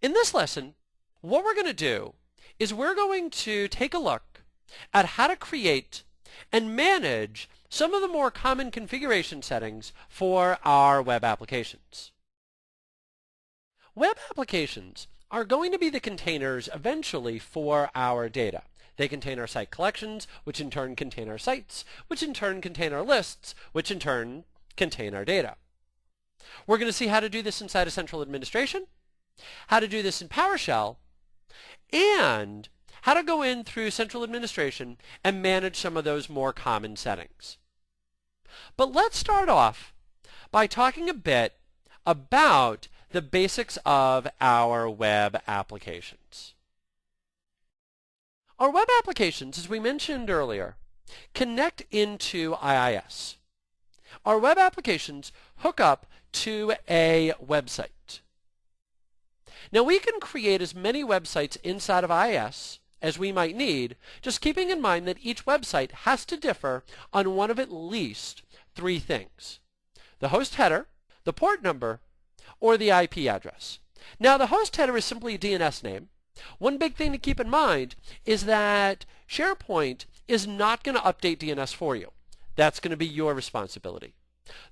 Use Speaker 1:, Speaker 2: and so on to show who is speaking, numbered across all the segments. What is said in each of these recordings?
Speaker 1: In this lesson, what we're going to do is we're going to take a look at how to create and manage some of the more common configuration settings for our web applications. Web applications are going to be the containers eventually for our data. They contain our site collections, which in turn contain our sites, which in turn contain our lists, which in turn contain our data. We're going to see how to do this inside of central administration, how to do this in PowerShell, and how to go in through central administration and manage some of those more common settings. But let's start off by talking a bit about the basics of our web applications. Our web applications, as we mentioned earlier, connect into IIS. Our web applications hook up to a website. Now we can create as many websites inside of IIS as we might need, just keeping in mind that each website has to differ on one of at least three things: the host header, the port number, or the IP address. Now the host header is simply a DNS name. One big thing to keep in mind is that SharePoint is not going to update DNS for you. That's going to be your responsibility.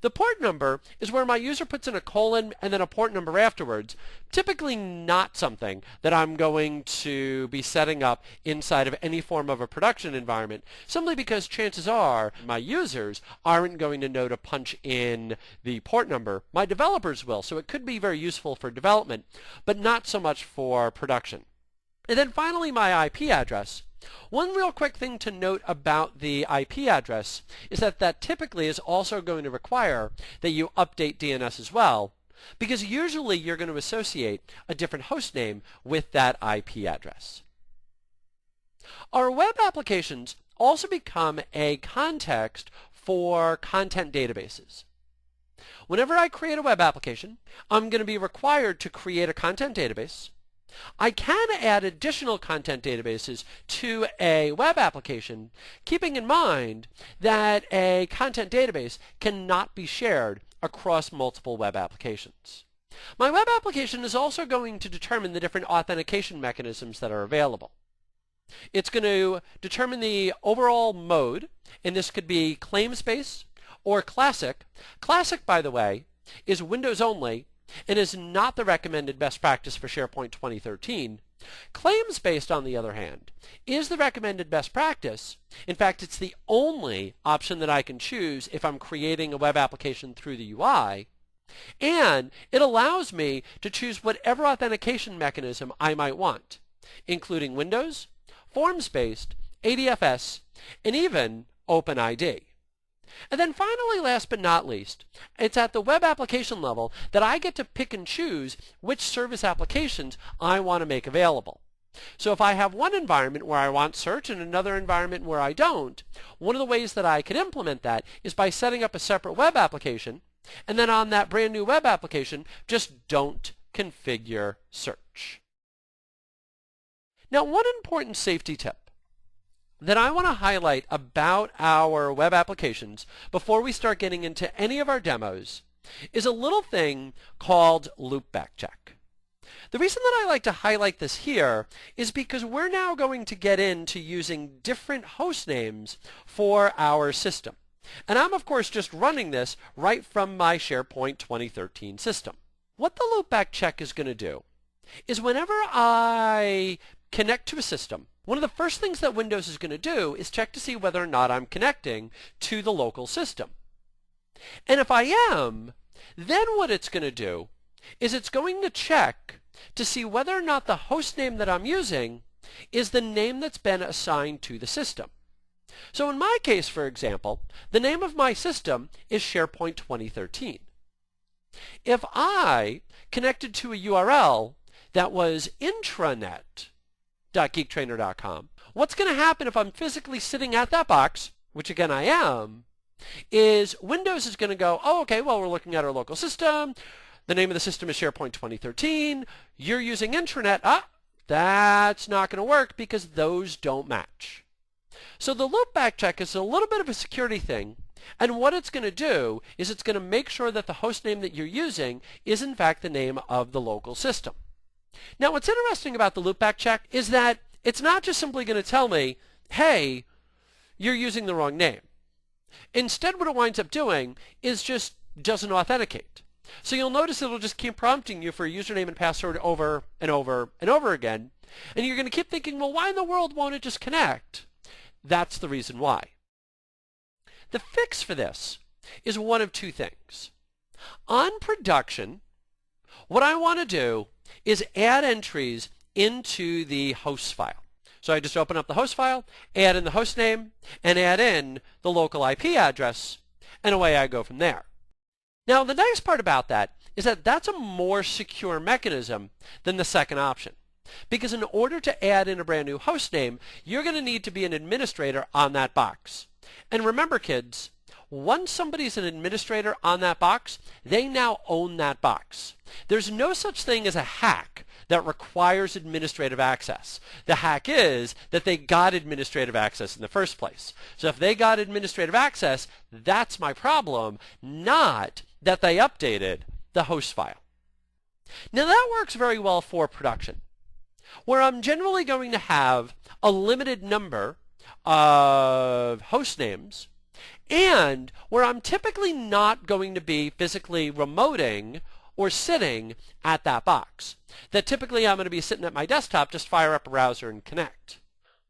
Speaker 1: The port number is where my user puts in a colon and then a port number afterwards, typically not something that I'm going to be setting up inside of any form of a production environment, simply because chances are my users aren't going to know to punch in the port number. My developers will, so it could be very useful for development, but not so much for production. And then finally, my IP address. One real quick thing to note about the IP address is that typically is also going to require that you update DNS as well, because usually you're going to associate a different host name with that IP address. Our web applications also become a context for content databases. Whenever I create a web application, I'm going to be required to create a content database. I can add additional content databases to a web application, keeping in mind that a content database cannot be shared across multiple web applications. My web application is also going to determine the different authentication mechanisms that are available. It's going to determine the overall mode, and this could be claim-based or classic. Classic, by the way, is Windows only, and is not the recommended best practice for SharePoint 2013. Claims-based, on the other hand, is the recommended best practice. In fact, it's the only option that I can choose if I'm creating a web application through the UI, and it allows me to choose whatever authentication mechanism I might want, including Windows, forms-based, ADFS, and even OpenID. And then finally, last but not least, it's at the web application level that I get to pick and choose which service applications I want to make available. So if I have one environment where I want search and another environment where I don't, one of the ways that I can implement that is by setting up a separate web application, and then on that brand new web application, just don't configure search. Now, one important safety tip that I want to highlight about our web applications before we start getting into any of our demos is a little thing called loopback check. The reason that I like to highlight this here is because we're now going to get into using different host names for our system. And I'm of course just running this right from my SharePoint 2013 system. What the loopback check is going to do is whenever I connect to a system, one of the first things that Windows is going to do is check to see whether or not I'm connecting to the local system. And if I am, then what it's going to do is it's going to check to see whether or not the host name that I'm using is the name that's been assigned to the system. So in my case, for example, the name of my system is SharePoint 2013. If I connected to a URL that was intranet.geektrainer.com, what's going to happen if I'm physically sitting at that box, which again I am, is Windows is going to go, oh, okay, well, we're looking at our local system. The name of the system is SharePoint 2013. You're using intranet. Ah, that's not going to work because those don't match. So the loopback check is a little bit of a security thing. And what it's going to do is it's going to make sure that the host name that you're using is in fact the name of the local system. Now, what's interesting about the loopback check is that it's not just simply going to tell me, hey, you're using the wrong name. Instead, what it winds up doing is just doesn't authenticate. So you'll notice it'll just keep prompting you for a username and password over and over and over again. And you're going to keep thinking, well, why in the world won't it just connect? That's the reason why. The fix for this is one of two things. On production, what I want to do is add entries into the host file. So I just open up the host file, add in the host name, and add in the local IP address, and away I go from there. Now, the nice part about that is that that's a more secure mechanism than the second option. Because in order to add in a brand new host name, you're going to need to be an administrator on that box. And remember, kids, once somebody's an administrator on that box, they now own that box. There's no such thing as a hack that requires administrative access. The hack is that they got administrative access in the first place. So if they got administrative access, that's my problem, not that they updated the host file. Now that works very well for production, where I'm generally going to have a limited number of host names, and where I'm typically not going to be physically remoting or sitting at that box. That typically I'm going to be sitting at my desktop, just fire up a browser and connect.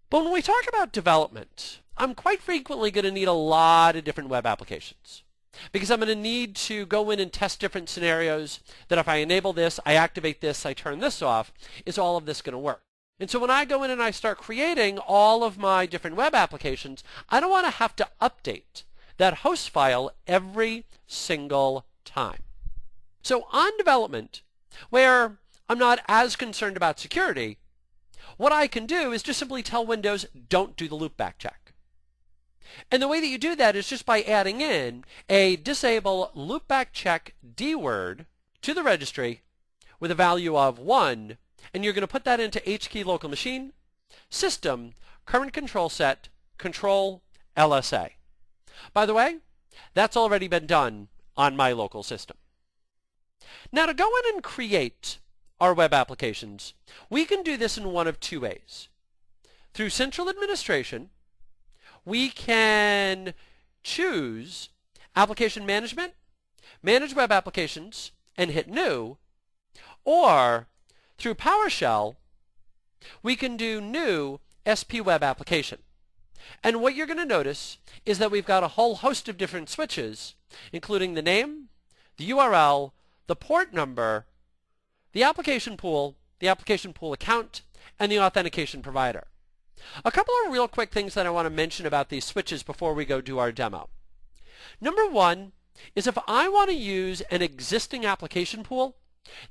Speaker 1: But when we talk about development, I'm quite frequently going to need a lot of different web applications. Because I'm going to need to go in and test different scenarios that if I enable this, I activate this, I turn this off, is all of this going to work? And so when I go in and I start creating all of my different web applications, I don't want to have to update that host file every single time. So on development, where I'm not as concerned about security, what I can do is just simply tell Windows, don't do the loopback check. And the way that you do that is just by adding in a disable loopback check dword to the registry with a value of 1, and you're going to put that into HKey local machine, system, current control set, control, LSA. By the way, that's already been done on my local system. Now to go in and create our web applications, we can do this in one of two ways. Through central administration, we can choose application management, manage web applications, and hit new, or through PowerShell, we can do new SP web application. And what you're going to notice is that we've got a whole host of different switches, including the name, the URL, the port number, the application pool account, and the authentication provider. A couple of real quick things that I want to mention about these switches before we go do our demo. Number one is if I want to use an existing application pool,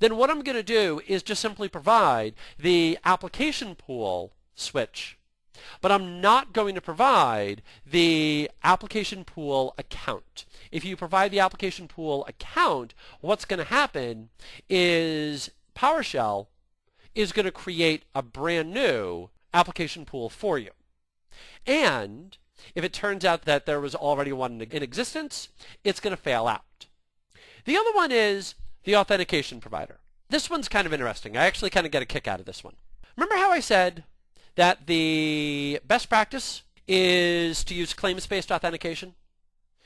Speaker 1: then what I'm going to do is just simply provide the application pool switch, but I'm not going to provide the application pool account. If you provide the application pool account, what's going to happen is PowerShell is going to create a brand new application pool for you. And if it turns out that there was already one in existence, it's going to fail out. The other one is the authentication provider. This one's kind of interesting. I actually kind of get a kick out of this one. Remember how I said that the best practice is to use claims-based authentication?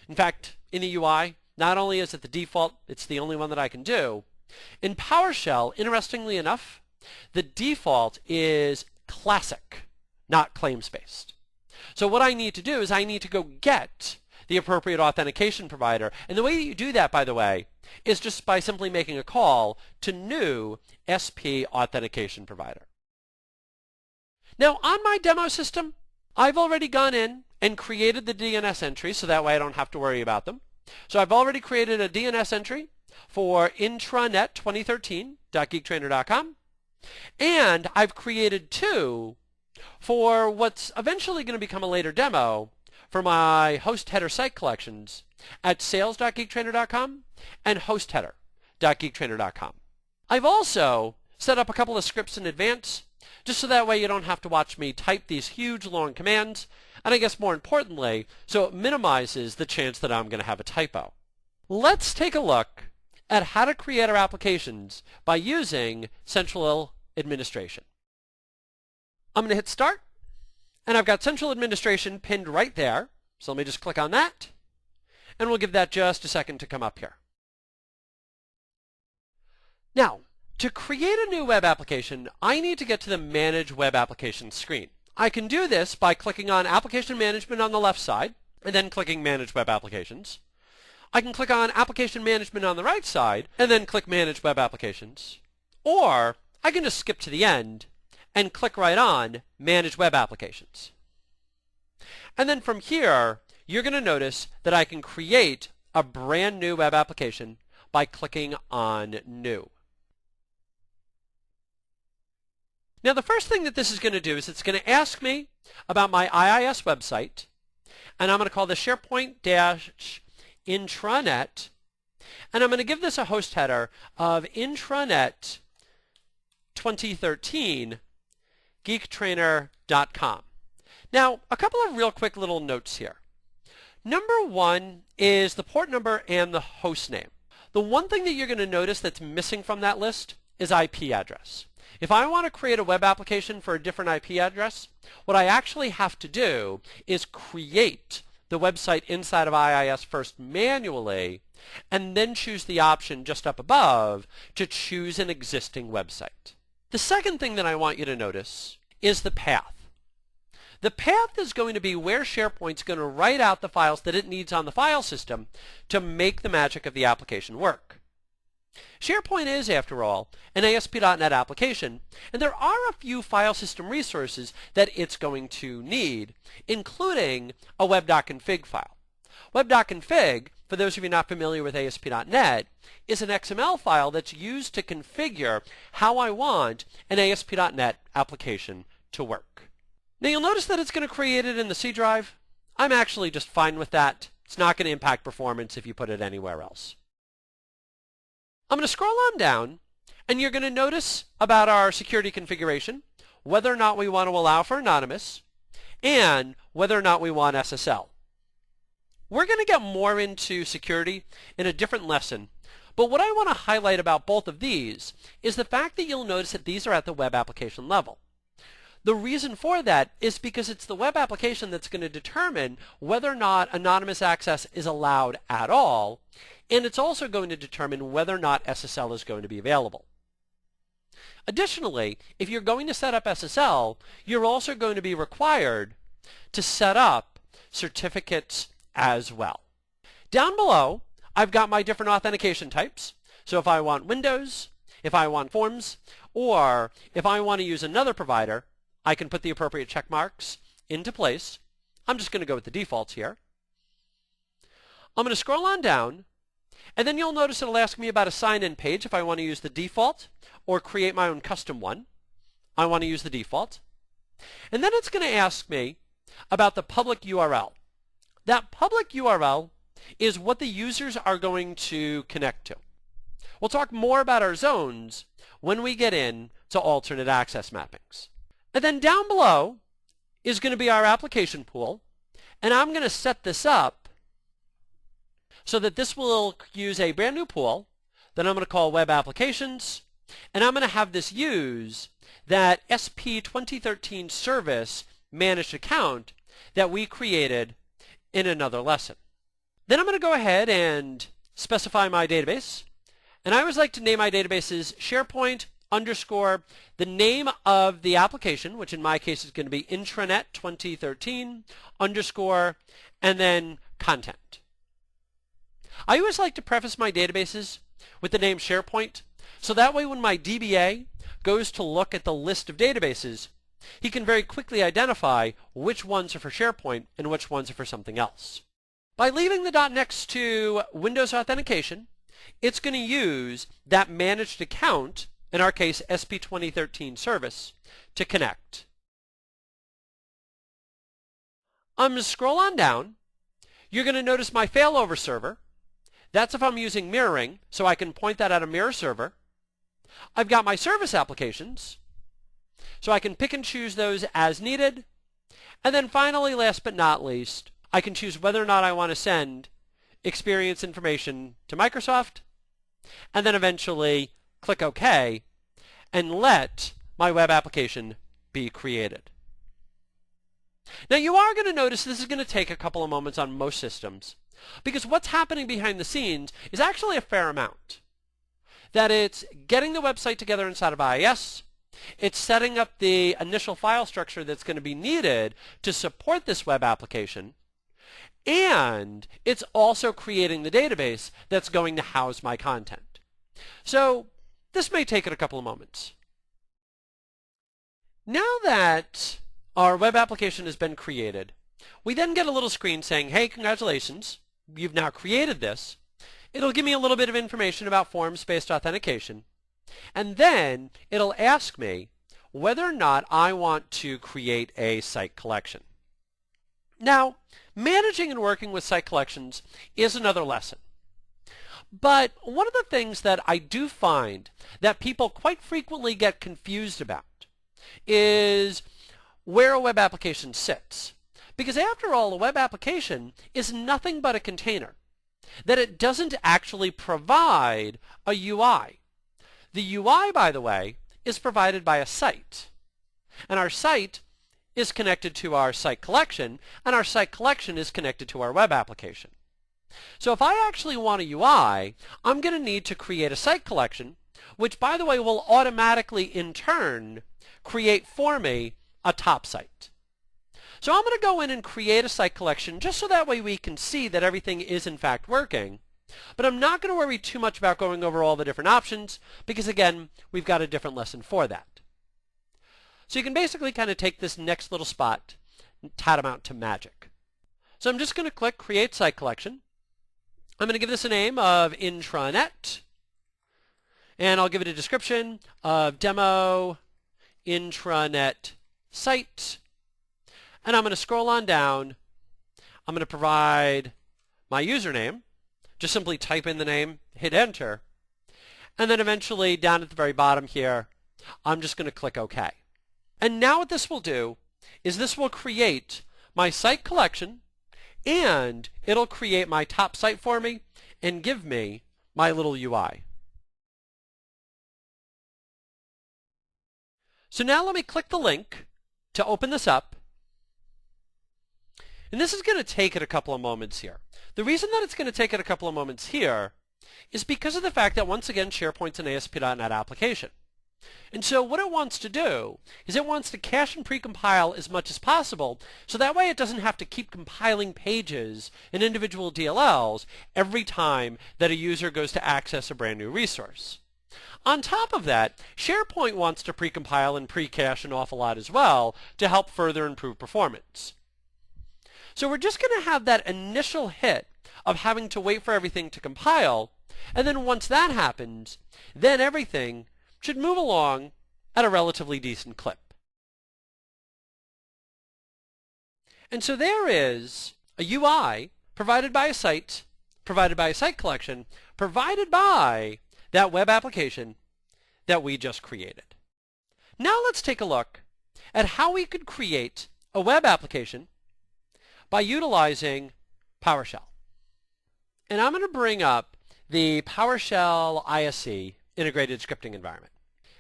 Speaker 1: In fact, in the UI, not only is it the default, it's the only one that I can do. In PowerShell, interestingly enough, the default is classic, not claims-based. So what I need to do is I need to go get the appropriate authentication provider. And the way that you do that, by the way, is just by simply making a call to new SP authentication provider. Now, on my demo system, I've already gone in and created the DNS entries, so that way I don't have to worry about them. So I've already created a DNS entry for intranet2013.geektrainer.com, and I've created two for what's eventually going to become a later demo for my host header site collections at sales.geektrainer.com and hostheader.geektrainer.com. I've also set up a couple of scripts in advance, just so that way you don't have to watch me type these huge long commands, and I guess more importantly, so it minimizes the chance that I'm going to have a typo. Let's take a look at how to create our applications by using central Administration. I'm going to hit Start, and I've got Central Administration pinned right there. So let me just click on that, and we'll give that just a second to come up here. Now, to create a new web application, I need to get to the Manage Web Applications screen. I can do this by clicking on Application Management on the left side, and then clicking Manage Web Applications. I can click on Application Management on the right side, and then click Manage Web Applications. Or I can just skip to the end and click right on Manage Web Applications. And then from here, you're going to notice that I can create a brand new web application by clicking on New. Now, the first thing that this is going to do is it's going to ask me about my IIS website, and I'm going to call this SharePoint-intranet, and I'm going to give this a host header of intranet 2013 geektrainer.com. Now, a couple of real quick little notes here. Number one is the port number and the host name. The one thing that you're going to notice that's missing from that list is IP address. If I want to create a web application for a different IP address, what I actually have to do is create the website inside of IIS first manually, and then choose the option just up above to choose an existing website. The second thing that I want you to notice is the path. The path is going to be where SharePoint's going to write out the files that it needs on the file system to make the magic of the application work. SharePoint is, after all, an ASP.NET application, and there are a few file system resources that it's going to need, including a web.config file. Web.config, for those of you not familiar with ASP.NET, is an XML file that's used to configure how I want an ASP.NET application to work. Now you'll notice that it's going to create it in the C drive. I'm actually just fine with that. It's not going to impact performance if you put it anywhere else. I'm going to scroll on down, and you're going to notice about our security configuration, whether or not we want to allow for anonymous, and whether or not we want SSL. We're going to get more into security in a different lesson, but what I want to highlight about both of these is the fact that you'll notice that these are at the web application level. The reason for that is because it's the web application that's going to determine whether or not anonymous access is allowed at all, and it's also going to determine whether or not SSL is going to be available. Additionally, if you're going to set up SSL, you're also going to be required to set up certificates as well. Down below, I've got my different authentication types. So if I want Windows, if I want Forms, or if I want to use another provider, I can put the appropriate check marks into place. I'm just going to go with the defaults here. I'm going to scroll on down, and then you'll notice it'll ask me about a sign-in page if I want to use the default or create my own custom one. I want to use the default. And then it's going to ask me about the public URL. That public URL is what the users are going to connect to. We'll talk more about our zones when we get into alternate access mappings. And then down below is going to be our application pool, and I'm going to set this up so that this will use a brand new pool that I'm going to call Web Applications, and I'm going to have this use that SP 2013 service managed account that we created in another lesson. Then I'm going to go ahead and specify my database, and I always like to name my databases SharePoint _ the name of the application, which in my case is going to be intranet 2013 _ and then content. I always like to preface my databases with the name SharePoint, so that way when my DBA goes to look at the list of databases, he can very quickly identify which ones are for SharePoint and which ones are for something else. By leaving the dot next to Windows Authentication, it's going to use that managed account, in our case SP 2013 service, to connect. I'm going to scroll on down. You're going to notice my failover server. That's if I'm using mirroring, so I can point that at a mirror server. I've got my service applications, so I can pick and choose those as needed. And then finally, last but not least, I can choose whether or not I want to send experience information to Microsoft, and then eventually click OK and let my web application be created. Now you are going to notice this is going to take a couple of moments on most systems, because what's happening behind the scenes is actually a fair amount. That it's getting the website together inside of IIS, it's setting up the initial file structure that's going to be needed to support this web application, and it's also creating the database that's going to house my content. So this may take it a couple of moments. Now that our web application has been created, we then get a little screen saying, hey, congratulations, you've now created this. It'll give me a little bit of information about forms-based authentication, and then it'll ask me whether or not I want to create a site collection. Now, managing and working with site collections is another lesson. But one of the things that I do find that people quite frequently get confused about is where a web application sits. Because after all, a web application is nothing but a container, that it doesn't actually provide a UI. The UI, by the way, is provided by a site. And our site is connected to our site collection, and our site collection is connected to our web application. So if I actually want a UI, I'm going to need to create a site collection, which, by the way, will automatically, in turn, create for me a top site. So I'm going to go in and create a site collection just so that way we can see that everything is in fact working. But I'm not going to worry too much about going over all the different options because, again, we've got a different lesson for that. So you can basically kind of take this next little spot and tantamount to magic. So I'm just going to click Create Site Collection. I'm going to give this a name of Intranet, and I'll give it a description of Demo Intranet Site. And I'm going to scroll on down. I'm going to provide my username. Just simply type in the name, hit enter, and then eventually down at the very bottom here, I'm just going to click OK. And now what this will do is this will create my site collection, and it'll create my top site for me and give me my little UI. So now let me click the link to open this up. And this is going to take it a couple of moments here. The reason that it's going to take it a couple of moments here is because of the fact that, once again, SharePoint's an ASP.NET application. And so what it wants to do is it wants to cache and precompile as much as possible, so that way it doesn't have to keep compiling pages and individual DLLs every time that a user goes to access a brand new resource. On top of that, SharePoint wants to precompile and pre-cache an awful lot as well to help further improve performance. So we're just going to have that initial hit of having to wait for everything to compile, and then once that happens, then everything should move along at a relatively decent clip. And so there is a UI provided by a site, provided by a site collection, provided by that web application that we just created. Now let's take a look at how we could create a web application by utilizing PowerShell. And I'm going to bring up the PowerShell ISE integrated scripting environment.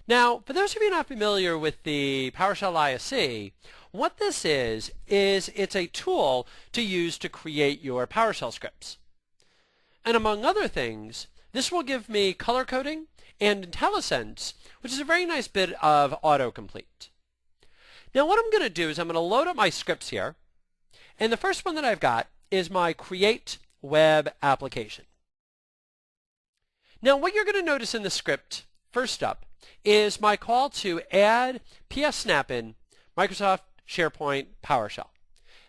Speaker 1: Now, for those of you not familiar with the PowerShell ISE, what this is it's a tool to use to create your PowerShell scripts. And among other things, this will give me color coding and IntelliSense, which is a very nice bit of autocomplete. Now what I'm going to do is I'm going to load up my scripts here. And the first one that I've got is my Create Web Application. Now what you're going to notice in the script, first up, is my call to add PS Snap-in Microsoft SharePoint PowerShell.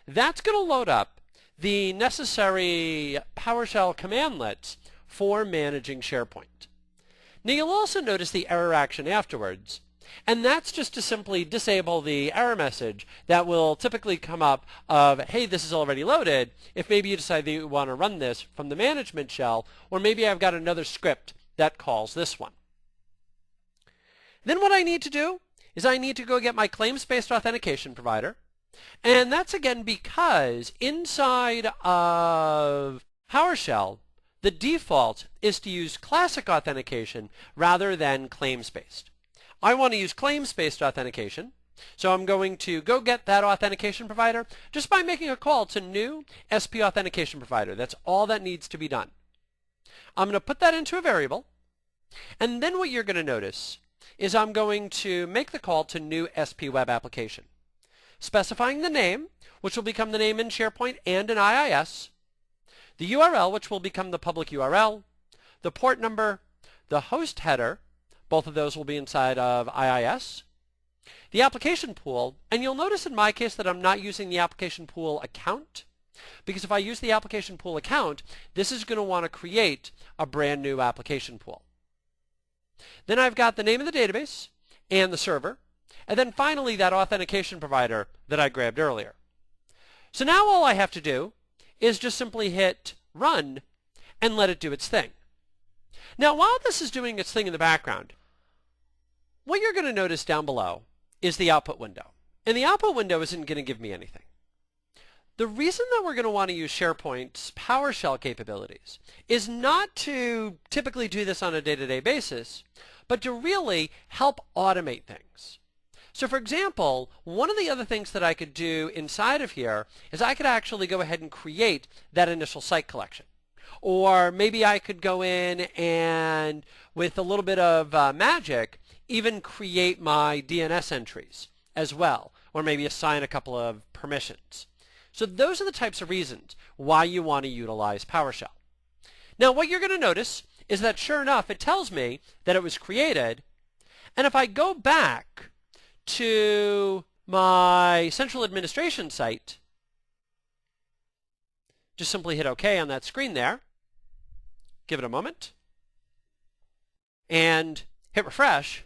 Speaker 1: That's going to load up the necessary PowerShell commandlets for managing SharePoint. Now you'll also notice the error action afterwards, and that's just to simply disable the error message that will typically come up of, hey, this is already loaded, if maybe you decide that you want to run this from the management shell, or maybe I've got another script that calls this one. Then what I need to do is I need to go get my claims-based authentication provider, and that's again because inside of PowerShell, the default is to use classic authentication rather than claims-based. I want to use claims-based authentication. So I'm going to go get that authentication provider just by making a call to new SP authentication provider. That's all that needs to be done. I'm going to put that into a variable. And then what you're going to notice is I'm going to make the call to new SP web application, specifying the name, which will become the name in SharePoint and in IIS, the URL, which will become the public URL, the port number, the host header, both of those will be inside of IIS, the application pool, and you'll notice in my case that I'm not using the application pool account, because if I use the application pool account, this is going to want to create a brand new application pool. Then I've got the name of the database and the server, and then finally that authentication provider that I grabbed earlier. So now all I have to do is just simply hit run and let it do its thing. Now while this is doing its thing in the background, what you're going to notice down below is the output window. And the output window isn't going to give me anything. The reason that we're going to want to use SharePoint's PowerShell capabilities is not to typically do this on a day-to-day basis, but to really help automate things. So for example, one of the other things that I could do inside of here is I could actually go ahead and create that initial site collection. Or maybe I could go in and, with a little bit of magic, even create my DNS entries as well, or maybe assign a couple of permissions. So those are the types of reasons why you want to utilize PowerShell. Now what you're going to notice is that sure enough it tells me that it was created, and if I go back to my central administration site, just simply hit OK on that screen there, give it a moment, and hit refresh,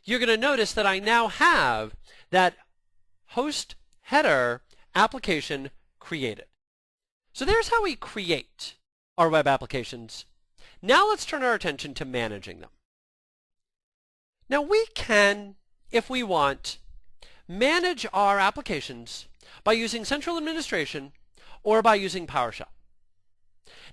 Speaker 1: you're going to notice that I now have that host header application created. So there's how we create our web applications. Now let's turn our attention to managing them. Now we can, if we want, manage our applications by using central administration or by using PowerShell.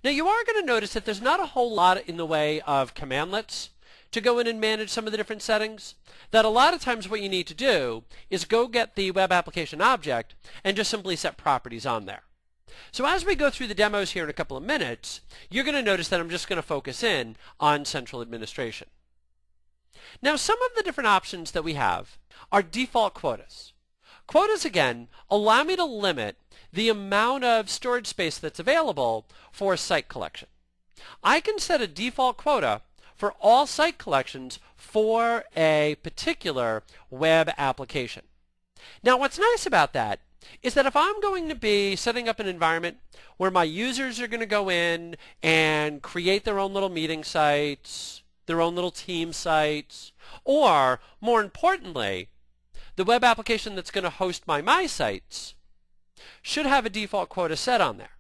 Speaker 1: Now you are going to notice that there's not a whole lot in the way of commandlets to go in and manage some of the different settings, that a lot of times what you need to do is go get the web application object and just simply set properties on there. So as we go through the demos here in a couple of minutes, you're going to notice that I'm just going to focus in on central administration. Now some of the different options that we have are default quotas. Quotas, again, allow me to limit the amount of storage space that's available for site collection. I can set a default quota for all site collections for a particular web application. Now what's nice about that is that if I'm going to be setting up an environment where my users are going to go in and create their own little meeting sites, their own little team sites, or more importantly, the web application that's going to host my sites should have a default quota set on there.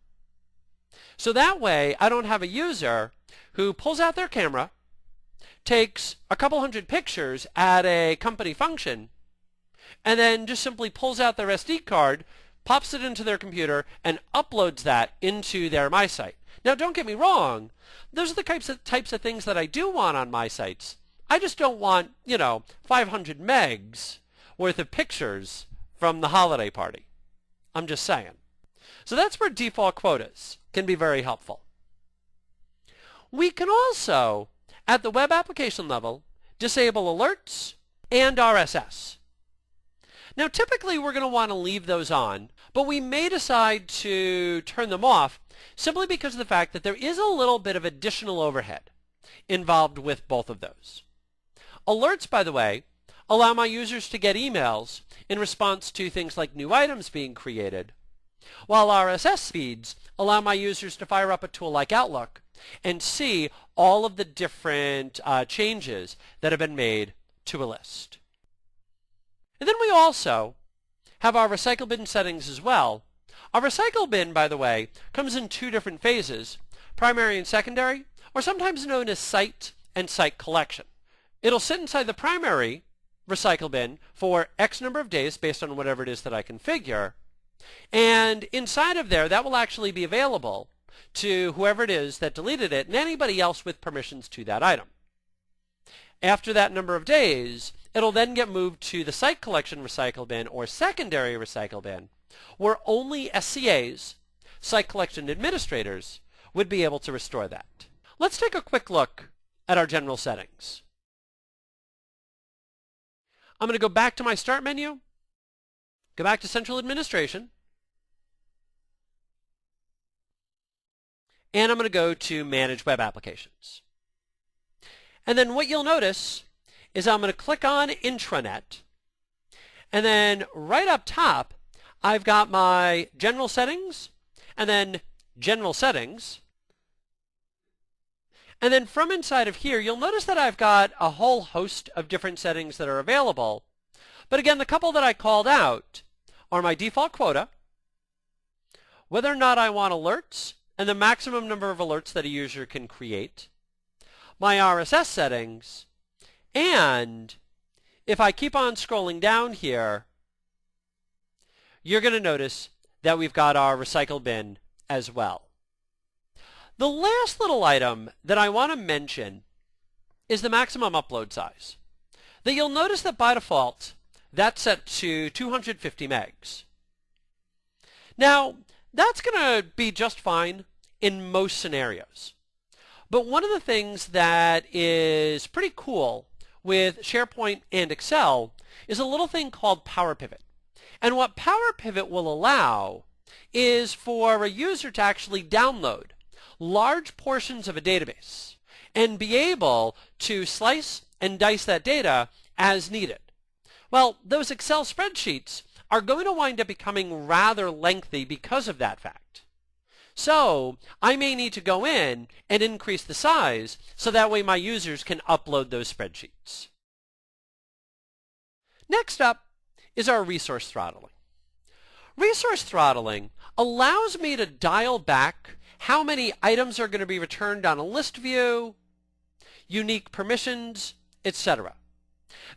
Speaker 1: So that way I don't have a user who pulls out their camera, takes a couple hundred pictures at a company function, and then just simply pulls out their SD card, pops it into their computer, and uploads that into their My Site. Now don't get me wrong, those are the types of things that I do want on my sites. I just don't want, 500 megs worth of pictures from the holiday party. I'm just saying. So that's where default quotas can be very helpful. We can also, at the web application level, disable alerts and RSS. Now typically we're going to want to leave those on, but we may decide to turn them off simply because of the fact that there is a little bit of additional overhead involved with both of those. Alerts, by the way, allow my users to get emails in response to things like new items being created, while RSS feeds allow my users to fire up a tool like Outlook and see all of the different changes that have been made to a list. And then we also have our recycle bin settings as well. Our recycle bin, by the way, comes in two different phases, primary and secondary, or sometimes known as site and site collection. It'll sit inside the primary recycle bin for X number of days based on whatever it is that I configure, and inside of there that will actually be available to whoever it is that deleted it and anybody else with permissions to that item. after that number of days, it'll then get moved to the site collection recycle bin or secondary recycle bin, where only SCAs, site collection administrators, would be able to restore that. Let's take a quick look at our general settings. I'm going to go back to my Start menu, go back to Central Administration, and I'm going to go to Manage Web Applications. And then what you'll notice is I'm going to click on Intranet, and then right up top, I've got my General Settings, and then General Settings. And then from inside of here, you'll notice that I've got a whole host of different settings that are available. But again, the couple that I called out are my default quota, whether or not I want alerts, and the maximum number of alerts that a user can create, my RSS settings, and if I keep on scrolling down here, you're going to notice that we've got our recycle bin as well. The last little item that I want to mention is the maximum upload size. That you'll notice that by default, that's set to 250 megs. Now, that's going to be just fine in most scenarios. But one of the things that is pretty cool with SharePoint and Excel is a little thing called PowerPivot. And what PowerPivot will allow is for a user to actually download large portions of a database and be able to slice and dice that data as needed. Well, those Excel spreadsheets are going to wind up becoming rather lengthy because of that fact. So I may need to go in and increase the size so that way my users can upload those spreadsheets. Next up is our resource throttling. Resource throttling allows me to dial back how many items are going to be returned on a list view, unique permissions, etc.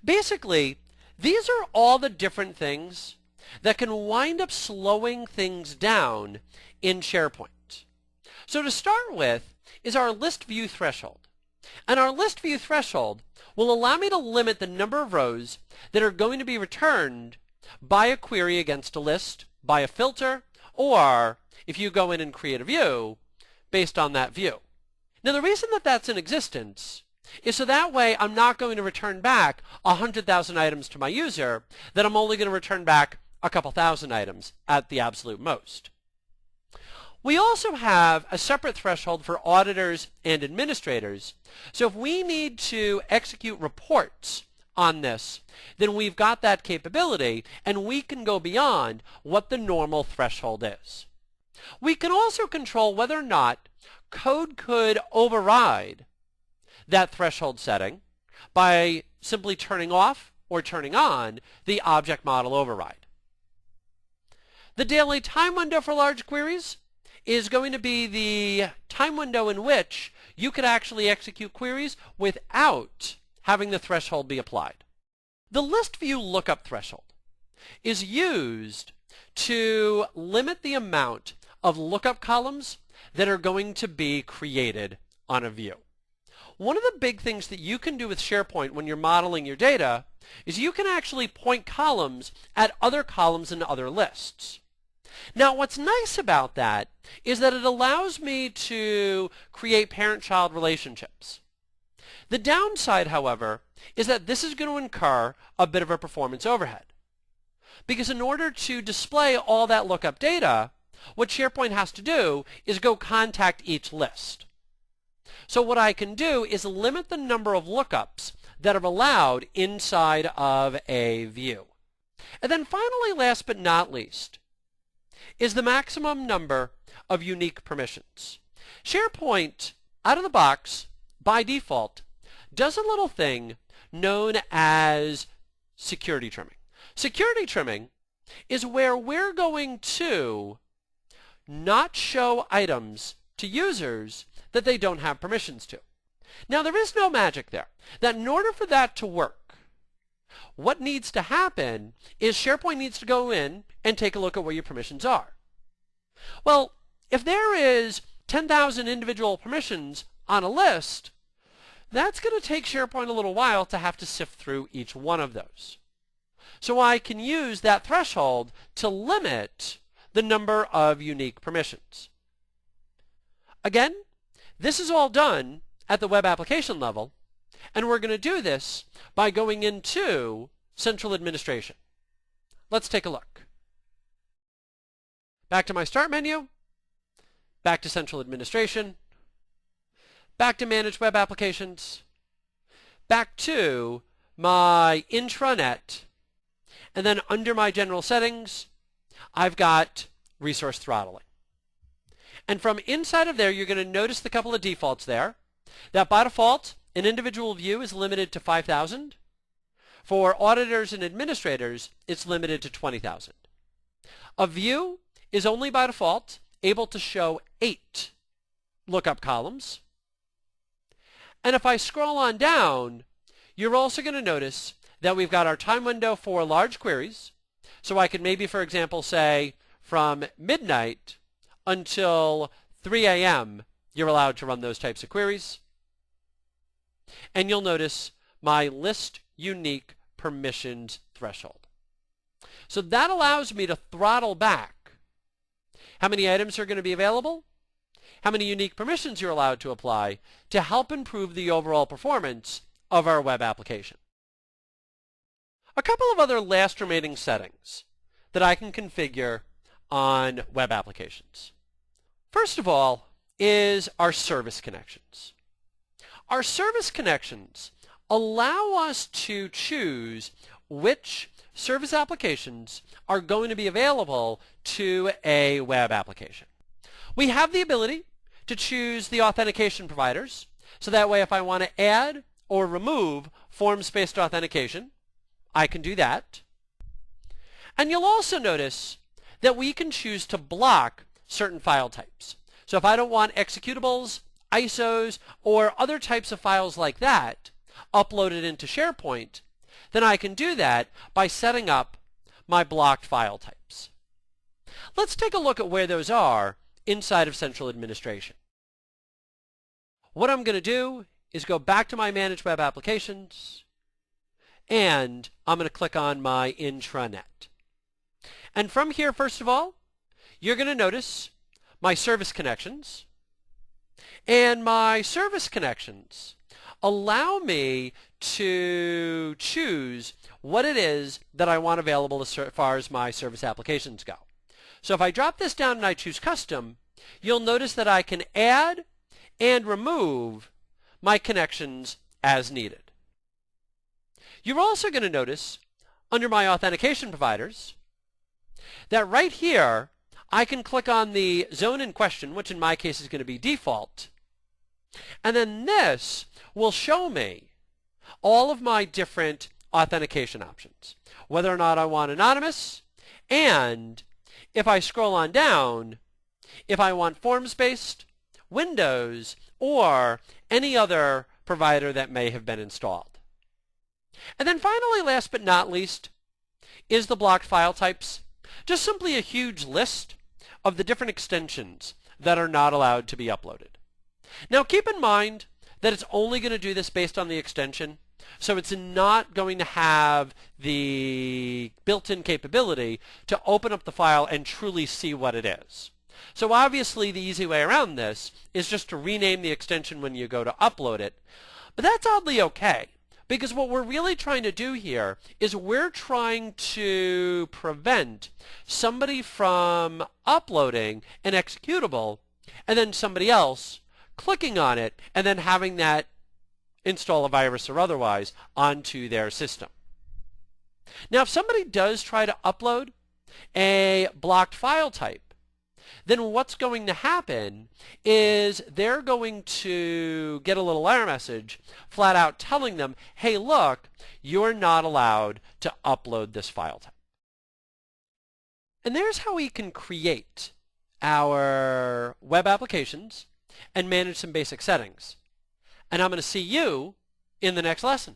Speaker 1: Basically, these are all the different things that can wind up slowing things down in SharePoint. So to start with is our list view threshold. And our list view threshold will allow me to limit the number of rows that are going to be returned by a query against a list, by a filter, or if you go in and create a view based on that view. Now the reason that that's in existence is so that way I'm not going to return back 100,000 items to my user, that I'm only going to return back a couple thousand items at the absolute most. We also have a separate threshold for auditors and administrators. So if we need to execute reports on this, then we've got that capability and we can go beyond what the normal threshold is. We can also control whether or not code could override that threshold setting by simply turning off or turning on the object model override. The daily time window for large queries is going to be the time window in which you could actually execute queries without having the threshold be applied. The list view lookup threshold is used to limit the amount of lookup columns that are going to be created on a view. One of the big things that you can do with SharePoint when you're modeling your data is you can actually point columns at other columns in other lists. Now what's nice about that is that it allows me to create parent-child relationships. The downside, however, is that this is going to incur a bit of a performance overhead. Because in order to display all that lookup data, what SharePoint has to do is go contact each list. So what I can do is limit the number of lookups that are allowed inside of a view. And then finally, last but not least, is the maximum number of unique permissions. SharePoint, out of the box, by default, does a little thing known as security trimming. Security trimming is where we're going to not show items to users that they don't have permissions to. Now there is no magic there. That in order for that to work, what needs to happen is SharePoint needs to go in and take a look at what your permissions are. Well, if there is 10,000 individual permissions on a list, That's going to take SharePoint a little while to have to sift through each one of those. So I can use that threshold to limit the number of unique permissions. Again, this is all done at the web application level, and we're going to do this by going into Central Administration. Let's take a look. Back to my Start menu, back to Central Administration, back to Manage Web Applications, back to my intranet, and then under my General Settings, I've got Resource Throttling. And from inside of there, you're going to notice the couple of defaults there. That by default, an individual view is limited to 5,000. For auditors and administrators, it's limited to 20,000. A view is only by default able to show 8 lookup columns. And if I scroll on down, you're also going to notice that we've got our time window for large queries. So I could maybe, for example, say from midnight until 3 a.m., you're allowed to run those types of queries. And you'll notice my list unique permissions threshold. So that allows me to throttle back how many items are going to be available, how many unique permissions you're allowed to apply to help improve the overall performance of our web application. A couple of other last remaining settings that I can configure on web applications. First of all is our service connections. Our service connections allow us to choose which service applications are going to be available to a web application. We have the ability to choose the authentication providers, so that way if I want to add or remove forms-based authentication, I can do that. And you'll also notice that we can choose to block certain file types. So if I don't want executables, ISOs, or other types of files like that uploaded into SharePoint, then I can do that by setting up my blocked file types. Let's take a look at where those are inside of Central Administration. What I'm going to do is go back to my Manage Web Applications, and I'm going to click on my intranet. And from here, first of all, you're going to notice my service connections. And my service connections allow me to choose what it is that I want available as far as my service applications go. So if I drop this down and I choose Custom, you'll notice that I can add and remove my connections as needed. You're also going to notice under my authentication providers that right here I can click on the zone in question, which in my case is going to be default, and then this will show me all of my different authentication options, whether or not I want anonymous, and if I scroll on down, if I want forms-based, Windows, or any other provider that may have been installed. And then finally, last but not least, is the blocked file types. Just simply a huge list of the different extensions that are not allowed to be uploaded. Now keep in mind that it's only going to do this based on the extension, so it's not going to have the built-in capability to open up the file and truly see what it is. So obviously the easy way around this is just to rename the extension when you go to upload it, but that's oddly okay. Because what we're really trying to do here is we're trying to prevent somebody from uploading an executable and then somebody else clicking on it and then having that install a virus or otherwise onto their system. Now if somebody does try to upload a blocked file type, then what's going to happen is they're going to get a little error message flat out telling them, hey look, you're not allowed to upload this file type. And there's how we can create our web applications and manage some basic settings. And I'm going to see you in the next lesson.